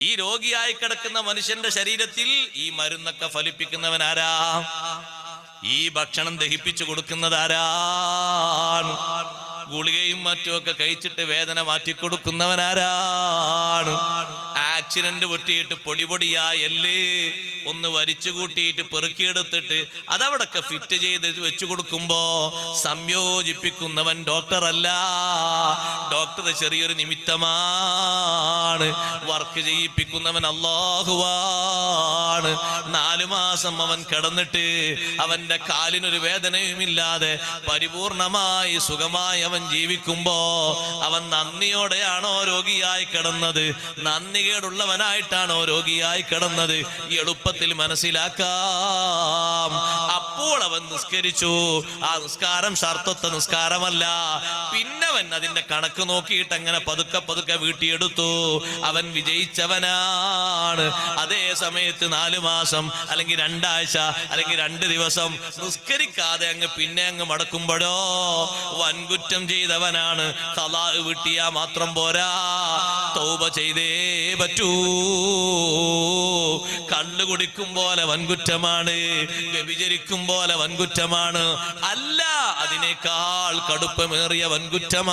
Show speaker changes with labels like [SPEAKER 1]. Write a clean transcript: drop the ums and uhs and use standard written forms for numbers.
[SPEAKER 1] ഈ രോഗിയായി കിടക്കുന്ന മനുഷ്യന്റെ ശരീരത്തിൽ ഈ മരുന്നൊക്കെ ഫലിപ്പിക്കുന്നവൻ ആരാ? ഈ ഭക്ഷണം ദഹിപ്പിച്ചു കൊടുക്കുന്നത് ആരാണ്? ഗുളികയും മറ്റുമൊക്കെ കഴിച്ചിട്ട് വേദന മാറ്റിക്കൊടുക്കുന്നവനാരാണ്? ആക്സിഡന്റ് പൊട്ടിയിട്ട് പൊടിയായ എല്ല് ഒന്ന് വലിച്ചു കൂട്ടിയിട്ട് പെറുക്കിയെടുത്തിട്ട് അതവിടൊക്കെ ഫിറ്റ് ചെയ്ത് വെച്ചു കൊടുക്കുമ്പോ സംയോജിപ്പിക്കുന്നവൻ ഡോക്ടർ അല്ല, ഡോക്ടർ ചെറിയൊരു നിമിത്തമാണ്. വർക്ക് ചെയ്യിപ്പിക്കുന്നവൻ അല്ലാഹുവാണ്. 4 മാസം അവൻ കിടന്നിട്ട് അവന്റെ കാലിനൊരു വേദനയുമില്ലാതെ പരിപൂർണമായി സുഖമായി അവൻ ജീവിക്കുമ്പോ അവൻ നന്ദിയോടെയാണോ രോഗിയായി കിടന്നത്? നന്ദികേടുള്ളവനായിട്ടാണോ രോഗിയായി കിടന്നത്? എളുപ്പത്തിൽ മനസ്സിലാക്കാം. അപ്പോൾ അവൻ നിസ്കരിച്ചു. ആ നിസ്കാരം ഷർത്തത്തെ നിസ്കാരമല്ല. പിന്നെ അവൻ അതിന്റെ കണക്ക് നോക്കിയിട്ട് അങ്ങനെ പതുക്കെ വീട്ടിയെടുത്തു. അവൻ വിജയിച്ചവനാണ്. അതേ സമയത്ത് 4 മാസം അല്ലെങ്കിൽ 2 ആഴ്ച അല്ലെങ്കിൽ 2 ദിവസം നിസ്കരിക്കാതെ പിന്നെ മടക്കുമ്പോഴോ വൻകുറ്റം ചെയ്തവനാണ്. ഖളാ വിട്ടിയാ മാത്രം പോരാ, തൗബ ചെയ്തേ പറ്റൂ. കള്ളു കുടിക്കും പോലെ വൻകുറ്റമാണ്, വ്യഭിചരിക്കും പോലെ വൻകുറ്റമാണ്. അല്ല, അതിനേക്കാൾ കടുപ്പമേറിയ വൻകുറ്റമാണ്.